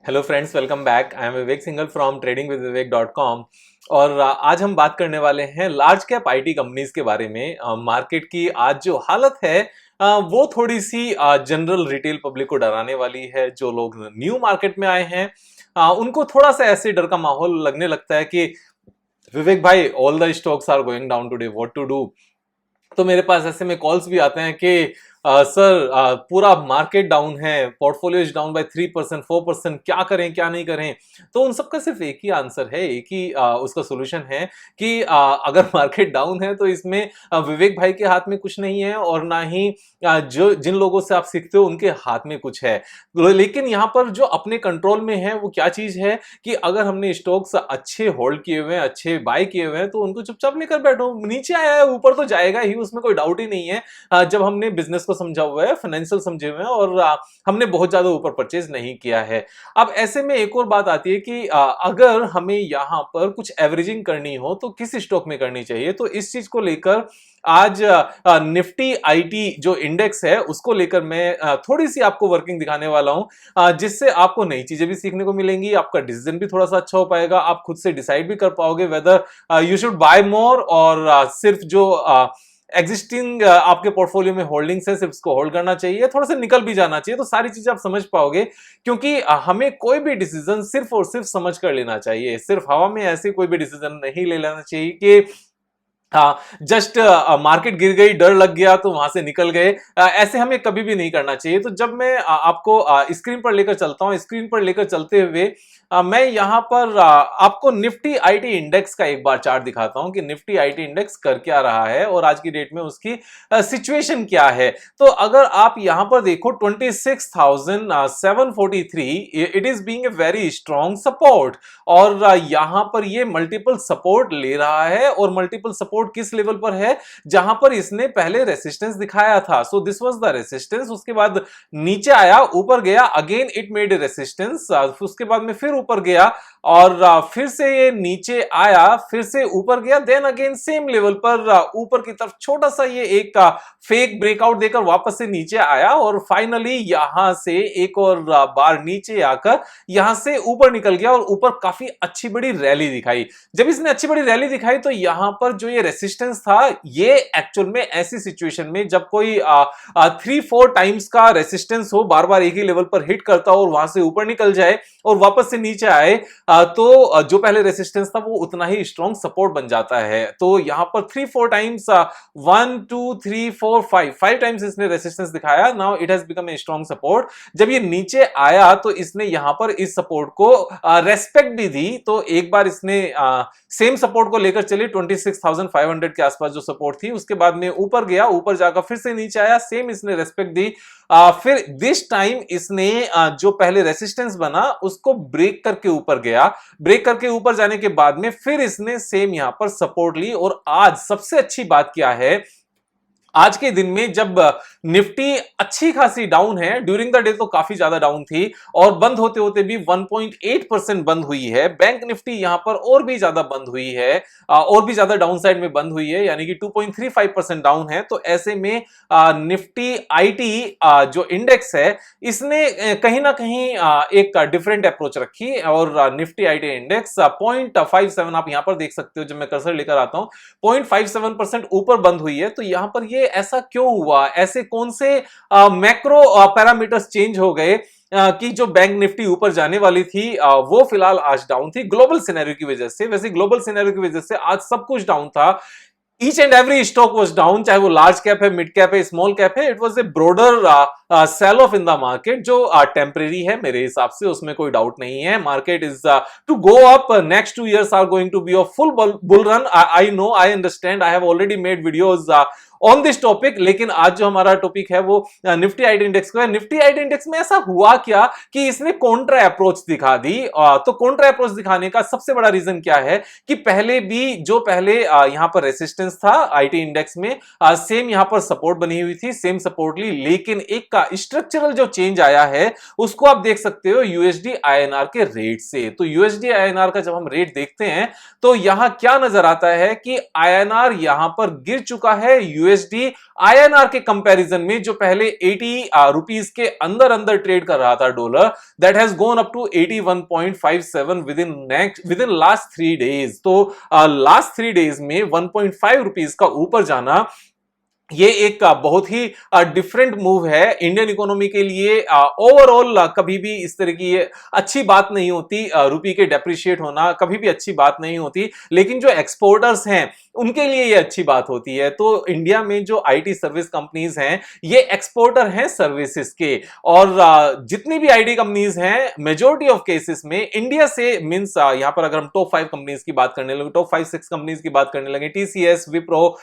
Hello friends, welcome back. I am Vivek Singhal from tradingwithvivek.com। और आज हम बात करने वाले हैं लार्ज कैप आईटी कंपनीज के बारे में। मार्केट की आज जो हालत है वो थोड़ी सी जनरल रिटेल पब्लिक को डराने वाली है। जो लोग न्यू मार्केट में आए हैं उनको थोड़ा सा ऐसे डर का माहौल लगने लगता है कि विवेक भाई, all the stocks are going down today, what to do. तो मेरे पास ऐसे में कॉल्स भी आते हैं कि सर पूरा मार्केट डाउन है, पोर्टफोलियो इज डाउन बाय 3% 4%, क्या करें क्या नहीं करें। तो उन सबका सिर्फ एक ही आंसर है, एक ही उसका सोल्यूशन है कि अगर मार्केट डाउन है तो इसमें विवेक भाई के हाथ में कुछ नहीं है और ना ही जो जिन लोगों से आप सीखते हो उनके हाथ में कुछ है। लेकिन यहाँ पर जो अपने कंट्रोल में है वो क्या चीज है कि अगर हमने स्टॉक्स अच्छे होल्ड किए हुए हैं, अच्छे बाय किए हुए हैं, तो उनको चुपचाप लेकर बैठो। नीचे आया है ऊपर तो जाएगा ही, उसमें कोई डाउट ही नहीं है। जब हमने बिजनेस को समझा हुआ है, फाइनेंशियल समझे हुए हैं और हमने बहुत ज्यादा ऊपर परचेज नहीं किया है। अब ऐसे में एक और बात आती है कि अगर हमें यहां पर कुछ एवरेजिंग करनी हो तो किस स्टॉक में करनी चाहिए। तो इस चीज को लेकर आज निफ्टी आईटी जो इंडेक्स है उसको लेकर मैं थोड़ी सी आपको वर्किंग दिखाने वाला हूं, जिससे आपको नई चीजें भी सीखने को मिलेंगी, आपका डिसीजन भी थोड़ा सा अच्छा हो पाएगा, आप खुद से डिसाइड भी कर पाओगे वेदर यू शुड बाय मोर और सिर्फ जो एग्जिस्टिंग आपके पोर्टफोलियो में होल्डिंग्स है सिर्फ उसको होल्ड करना चाहिए, थोड़ा सा निकल भी जाना चाहिए। तो सारी चीजें आप समझ पाओगे, क्योंकि हमें कोई भी डिसीजन सिर्फ और सिर्फ समझ कर लेना चाहिए। सिर्फ हवा में ऐसे कोई भी डिसीजन नहीं ले लेना चाहिए कि हाँ जस्ट मार्केट गिर गई, डर लग गया तो वहां से निकल गए। ऐसे हमें कभी भी नहीं करना चाहिए। तो जब मैं आपको स्क्रीन पर लेकर चलता हूं, स्क्रीन पर लेकर चलते हुए मैं यहां पर आपको निफ्टी आईटी इंडेक्स का एक बार चार्ट दिखाता हूं कि निफ्टी आईटी इंडेक्स कर क्या रहा है और आज की डेट में उसकी सिचुएशन क्या है। तो अगर आप यहां पर देखो 26,743, it is being a very strong support और यहां पर ये मल्टीपल सपोर्ट ले रहा है। और मल्टीपल सपोर्ट किस लेवल पर है? जहां पर इसने पहले रेसिस्टेंस दिखाया था। So this was the resistance. उसके बाद नीचे आया, ऊपर गया, again it made a resistance, उसके बाद में फिर ऊपर गया और फिर से ये नीचे आया, फिर से ऊपर गया, देन अगेन सेम लेवल पर ऊपर की तरफ छोटा सा ये एक फेक ब्रेकआउट देकर वापस से नीचे आया और फाइनली यहां से एक और बार नीचे आकर यहां से ऊपर निकल गया और ऊपर काफी अच्छी बड़ी रैली दिखाई। जब इसने अच्छी बड़ी रैली दिखाई तो यहां पर जो ये रेसिस्टेंस था, ये एक्चुअल में ऐसी सिचुएशन में जब कोई 3-4 टाइम्स का रेसिस्टेंस हो, बार बार एक ही लेवल पर हिट करता हो और वहां से ऊपर निकल जाए और वापस से नीचे आए, तो जो पहले रेसिस्टेंस था वो उतना ही स्ट्रॉन्ग सपोर्ट बन जाता है। तो यहां पर 3-4 टाइम्स, 1 2 3 4 5 टाइम्स इसने रेसिस्टेंस दिखाया। Now it has become a strong support. जब ये नीचे आया तो इसने यहां पर इस सपोर्ट को रेस्पेक्ट भी दी। तो एक बार इसने सेम सपोर्ट को लेकर चली 26,500 के आसपास जो सपोर्ट थी, उसके बाद में ऊपर गया, ऊपर जाकर फिर से नीचे आया, सेम इसने रेस्पेक्ट दी। फिर दिस टाइम इसने जो पहले रेसिस्टेंस बना उसको ब्रेक करके ऊपर गया। ब्रेक करके ऊपर जाने के बाद में फिर इसने सेम यहां पर सपोर्ट ली। और आज सबसे अच्छी बात क्या है, आज के दिन में जब निफ्टी अच्छी खासी डाउन है, ड्यूरिंग द डे तो काफी ज्यादा डाउन थी और बंद होते होते भी 1.8% बंद हुई है। बैंक निफ्टी यहां पर और भी ज्यादा बंद हुई है, और भी ज्यादा डाउन साइड में बंद हुई है, यानी कि 2.35% डाउन है। तो ऐसे में निफ्टी आईटी जो इंडेक्स है, इसने कहीं ना कहीं एक डिफरेंट अप्रोच रखी और निफ्टी आईटी इंडेक्स 0.57 आप यहां पर देख सकते हो, जब मैं कर्सर लेकर आता हूं 0.57% ऊपर बंद हुई है। तो यहां पर ये ऐसा क्यों हुआ? ऐसे कौन से मैक्रो पैरामीटर्स चेंज हो गए कि जो बैंक निफ्टी ऊपर जाने वाली थी वो फिलहाल आज डाउन थी ग्लोबल सिनेरियो की वजह से। वैसे ग्लोबल सिनेरियो की वजह से आज सब कुछ डाउन था। Each and every stock was down, चाहे वो लार्ज कैप है, मिड कैप है, स्मॉल कैप है। It was a broader sell off in the market जो टेम्परेरी है मेरे हिसाब से, उसमें कोई डाउट नहीं है। Market is to go up, next 2 years are going to be a full bull run. I know, I understand, I have already made videos on this topic. लेकिन आज जो हमारा टॉपिक है वो निफ्टी आईटी इंडेक्स का है। Nifty IT index में ऐसा हुआ क्या कि इसने कॉन्ट्रा अप्रोच दिखा दी। तो कॉन्ट्रा अप्रोच दिखाने का सबसे बड़ा रीजन क्या है कि पहले भी जो पहले यहां पर रेसिस्टेंस था आईटी इंडेक्स में, सेम यहां पर सपोर्ट बनी हुई थी, सेम सपोर्ट ली। लेकिन एक का स्ट्रक्चरल जो चेंज आया है उसको आप देख सकते हो यूएसडी आईएनआर के रेट से। तो यूएसडी आईएनआर का जब हम रेट देखते हैं तो यहां क्या नजर आता है कि आईएनआर यहां पर गिर चुका है, यूएसडी आईएनआर के कंपैरिजन में जो पहले 80 रुपीस के अंदर अंदर ट्रेड कर रहा था dollar, that has gone up to 81.57 within last 3 days. तो लास्ट 3 डेज में 1.5 रुपीस का ऊपर जाना, ये एक बहुत ही डिफरेंट मूव है इंडियन इकोनॉमी के लिए। ओवरऑल कभी भी इस तरह की अच्छी बात नहीं होती, रुपये के डेप्रिशिएट होना कभी भी अच्छी बात नहीं होती, लेकिन जो एक्सपोर्टर्स हैं उनके लिए ये अच्छी बात होती है। तो इंडिया में जो आईटी सर्विस कंपनीज हैं ये एक्सपोर्टर हैं सर्विसेज के, और जितनी भी आईटी कंपनीज हैं मेजॉरिटी ऑफ केसेस में इंडिया से, मींस यहां पर अगर हम टॉप 5 कंपनीज की बात करने लगे, टॉप 5-6 कंपनीज की बात करने लगे, TCS, Wipro,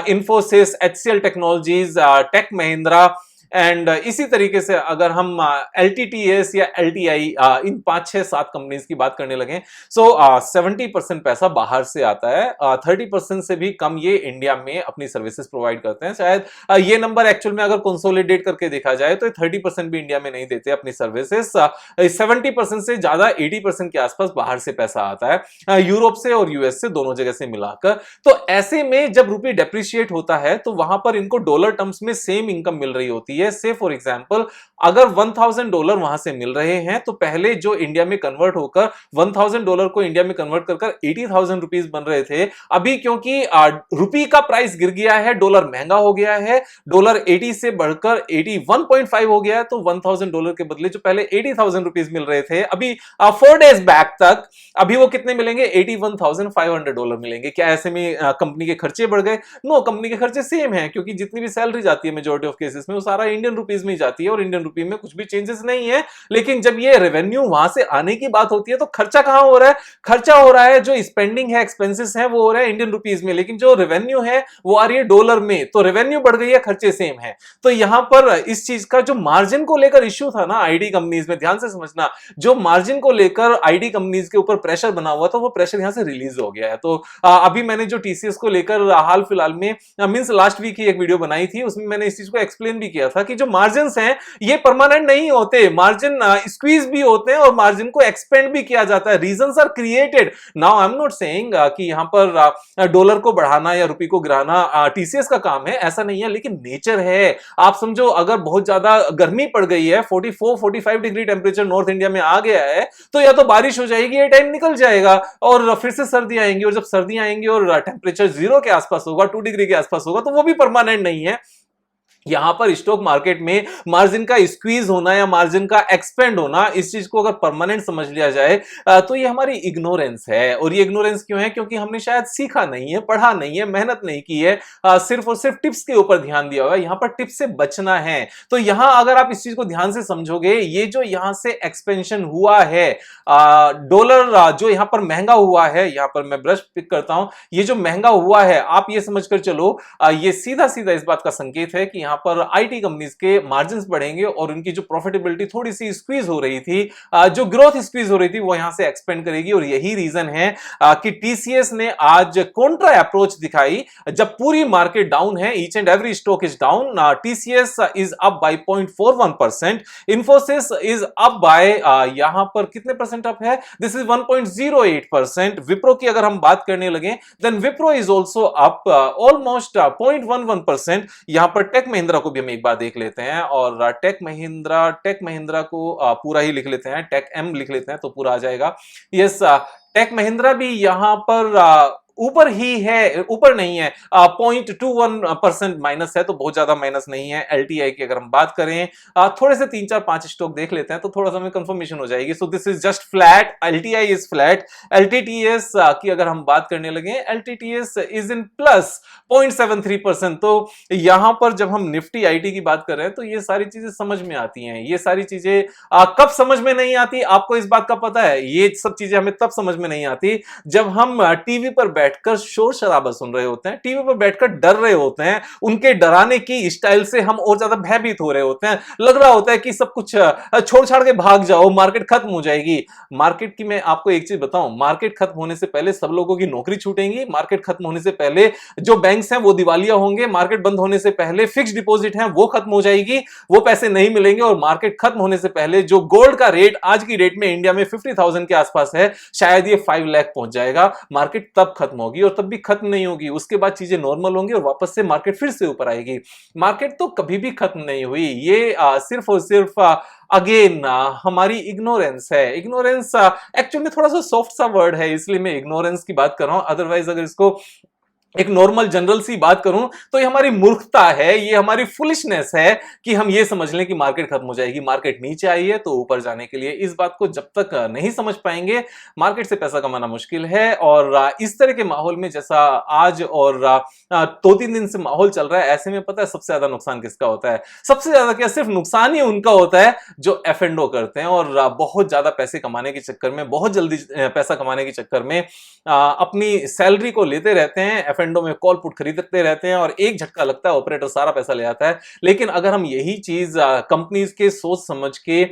Infosys, HCL technologies, tech Mahindra, and इसी तरीके से अगर हम एलटीटीएस या एलटीआई इन 5-6-7 कंपनीज की बात करने लगे, सो 70% पैसा बाहर से आता है, 30% से भी कम ये इंडिया में अपनी सर्विसेज प्रोवाइड करते हैं। शायद ये नंबर एक्चुअल में अगर कंसोलिडेट करके देखा जाए तो 30% भी इंडिया में नहीं देते अपनी सर्विसेज, 70% से ज्यादा 80% के आसपास बाहर से पैसा आता है, यूरोप से और यूएस से, दोनों जगह से मिलाकर। तो ऐसे में जब रुपये डेप्रिशिएट होता है तो वहां पर इनको डॉलर टर्म्स में सेम इनकम मिल रही होती है। से फॉर एग्जांपल अगर $1000 वहां से मिल रहे हैं तो पहले जो इंडिया में कन्वर्ट होकर $1000 को इंडिया में कन्वर्ट कर 80,000 रुपीस बन रहे थे, अभी क्योंकि रुपये का प्राइस गिर गया है, डॉलर महंगा हो गया है, डॉलर 80 से बढ़कर 81.5 हो गया है, तो $1000 के बदले जो पहले 80,000 रुपीस मिल रहे थे अभी 4 डेज बैक तक, अभी वो कितने मिलेंगे? $81,500 मिलेंगे। क्या ऐसे में कंपनी के खर्चे बढ़ गए? नो, कंपनी के खर्चे सेम है, क्योंकि जितनी भी सैलरी जाती है मेजॉरिटी ऑफ केसेस में वो सारा इंडियन रुपीस में जाती है और इंडियन रुपये में कुछ भी चेंजेस नहीं है। लेकिन जब ये रेवेन्यू वहां से आने की बात होती है तो खर्चा कहां हो रहा है? खर्चा हो रहा है, जो स्पेंडिंग है, एक्सपेंसेस है, वो हो रहा है इंडियन रुपीस में, लेकिन जो रेवेन्यू है वो आ रही है डॉलर में। तो रेवेन्यू बढ़ गई है, खर्चे सेम है। तो यहां पर इस चीज का जो मार्जिन को लेकर इश्यू था ना आईटी कंपनीज में, ध्यान से समझना, जो मार्जिन को लेकर आईटी कंपनीज के ऊपर प्रेशर बना हुआ था वो प्रेशर यहां से रिलीज हो गया है। तो अभी मैंने जो टीसीएस को लेकर हाल फिलहाल में, मींस लास्ट वीक ही एक वीडियो बनाई थी, उसमें मैंने इस चीज को एक्सप्लेन भी किया था कि जो मार्जिन हैं ये परमानेंट नहीं होते, मार्जिन स्क्वीज भी होते हैं और मार्जिन को एक्सपेंड भी किया जाता है। Reasons are created. Now I am not saying कि यहां पर डॉलर को बढ़ाना या रुपये को गिराना टीसीएस का काम है, ऐसा नहीं है, लेकिन नेचर है। आप समझो अगर बहुत ज्यादा गर्मी पड़ गई है, 44-45 डिग्री टेंपरेचर नॉर्थ इंडिया में आ गया है, तो या तो बारिश हो जाएगी, ये टाइम निकल जाएगा और फिर से सर्दी आएंगी, और जब सर्दी आएंगी और टेंपरेचर 0 के आसपास होगा, 2 डिग्री के आसपास होगा, तो वो भी परमानेंट नहीं है। यहां पर स्टॉक मार्केट में मार्जिन का स्क्वीज होना या मार्जिन का एक्सपेंड होना, इस चीज को अगर परमानेंट समझ लिया जाए तो ये हमारी इग्नोरेंस है। और ये इग्नोरेंस क्यों है? क्योंकि हमने शायद सीखा नहीं है, पढ़ा नहीं है, मेहनत नहीं की है, सिर्फ और सिर्फ टिप्स के ऊपर ध्यान दिया हुआ है। यहां पर टिप्स से बचना है। तो यहां अगर आप इस चीज को ध्यान से समझोगे, ये जो यहां से एक्सपेंशन हुआ है, डॉलर जो यहां पर महंगा हुआ है, यहां पर मैं ब्रश पिक करता हूं, ये जो महंगा हुआ है, आप ये समझकर चलो, ये सीधा सीधा इस बात का संकेत है कि यहां पर आईटी कंपनीज के मार्जिन्स बढ़ेंगे और उनकी जो प्रॉफिटेबिलिटी थोड़ी सी स्क्वीज हो रही थी, जो ग्रोथ स्क्वीज हो रही थी, वो यहां से एक्सपेंड करेगी। और यही रीजन है कि टीसीएस ने आज कॉन्ट्रा अप्रोच दिखाई। जब पूरी मार्केट डाउन है, each and every stock is down, TCS is up by 0.41%, Infosys is up by यहां पर कितने परसेंट अप है? This is 1.08%। विप्रो की अगर हम बात करने लगे, then Wipro is also up almost 0.11%। यहां पर टेक महिंद्रा को भी हम एक बार देख लेते हैं, और टेक महिंद्रा को पूरा ही लिख लेते हैं, टेक एम लिख लेते हैं तो पूरा आ जाएगा। यस, टेक महिंद्रा भी यहां पर ऊपर ही है, ऊपर नहीं है, 0.21% माइनस है, तो बहुत ज्यादा माइनस नहीं है। एलटीआई की अगर हम बात करें, थोड़े से 3-4-5 स्टॉक देख लेते हैं तो थोड़ा सा हमें कंफर्मेशन हो जाएगी। So this is just flat, LTI is flat. LTTS की अगर हम बात करने लगे, एलटीटीएस इज इन प्लस 0.73%। तो यहां पर जब हम निफ्टी आईटी की बात कर रहे हैं तो ये सारी चीजें समझ में आती हैं। ये सारी चीजें कब समझ में नहीं आती, आपको इस बात का पता है? ये सब चीजें हमें तब समझ में नहीं आती जब हम टीवी पर बैठकर शोर शराबा सुन रहे होते हैं, टीवी पर बैठकर डर रहे होते हैं, उनके डराने की स्टाइल से हम और ज्यादा भयभीत हो रहे होते हैं, लग रहा होता है कि सब कुछ छोड़ छाड़ के भाग जाओ, मार्केट खत्म हो जाएगी। मार्केट की मैं आपको एक चीज बताऊं, मार्केट खत्म होने से पहले सब लोगों की नौकरी छूटेंगी, मार्केट खत्म होने से पहले जो बैंक्स हैं वो दिवालिया होंगे, मार्केट बंद होने से पहले फिक्स्ड डिपॉजिट है वो खत्म हो जाएगी, वो पैसे नहीं मिलेंगे, और मार्केट खत्म होने से पहले जो गोल्ड का रेट आज की डेट में इंडिया में 50,000 के आसपास है, शायद ये 5 लाख पहुंच जाएगा। मार्केट तब खत्म खत्म होगी और तब भी खत्म नहीं होगी, उसके बाद चीजें नॉर्मल होंगी और वापस से मार्केट फिर से ऊपर आएगी। मार्केट तो कभी भी खत्म नहीं हुई, ये सिर्फ और सिर्फ अगेन हमारी इग्नोरेंस है। इग्नोरेंस एक्चुअली थोड़ा सा सॉफ्ट सा वर्ड है, इसलिए मैं इग्नोरेंस की बात कर रहा हूं। अदरवाइज अगर इसको एक नॉर्मल जनरल सी बात करूं तो ये हमारी मूर्खता है, ये हमारी फुलिशनेस है कि हम ये समझ लें कि मार्केट खत्म हो जाएगी। मार्केट नीचे आई है तो ऊपर जाने के लिए, इस बात को जब तक नहीं समझ पाएंगे मार्केट से पैसा कमाना मुश्किल है। और इस तरह के माहौल में जैसा आज और 2-3 दिन से माहौल चल रहा है, ऐसे में पता है सबसे ज्यादा नुकसान किसका होता है? सबसे ज्यादा क्या, सिर्फ नुकसान ही उनका होता है जो एफ एंड ओ करते हैं और बहुत ज्यादा पैसे कमाने के चक्कर में, बहुत जल्दी पैसा कमाने के चक्कर में अपनी सैलरी को लेते रहते हैं, एफ एंड ओ में कॉल पुट खरीदते रहते हैं और एक झटका लगता है, ऑपरेटर सारा पैसा ले आता है। लेकिन अगर हम यही चीज कंपनीज के सोच समझ के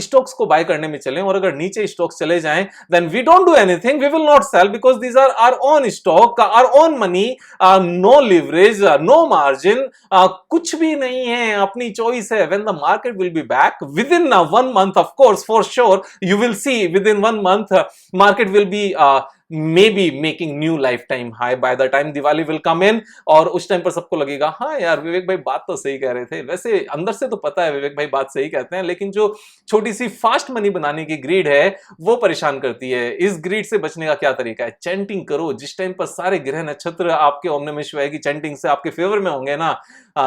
स्टॉक्स को बाय करने में चलें और अगर नीचे स्टॉक्स चले जाएं, then we don't do anything, we will not sell because these are our own stock, our own money, no leverage, no margin, कुछ भी नहीं है, अपनी चॉइस है। When the market will be back within 1 month, of course for sure you will see within 1 month market will be maybe making new lifetime high by the time Diwali will come in। और उस time पर सबको लगेगा हाँ यार विवेक भाई बात तो सही कह रहे थे। वैसे अंदर से तो पता है विवेक भाई बात सही कहते हैं, लेकिन जो छोटी सी फास्ट मनी बनाने की ग्रीड है वो परेशान करती है। इस ग्रीड से बचने का क्या तरीका है? चैंटिंग करो। जिस टाइम पर सारे ग्रह नक्षत्र आपके ओम नमः शिवाय की चैंटिंग से आपके फेवर में होंगे ना,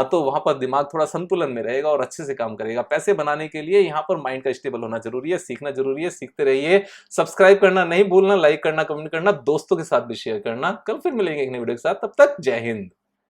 तो वहां पर दिमाग थोड़ा संतुलन में रहेगा और अच्छे से काम करेगा। पैसे बनाने के लिए यहाँ पर माइंड का स्टेबल होना जरूरी है, सीखना जरूरी है, सीखते रहिए। सब्सक्राइब करना नहीं भूलना, लाइक करना, कमेंट करना, दोस्तों के साथ भी शेयर करना। कल फिर मिलेंगे एक नई वीडियो के साथ, तब तक जय हिंद।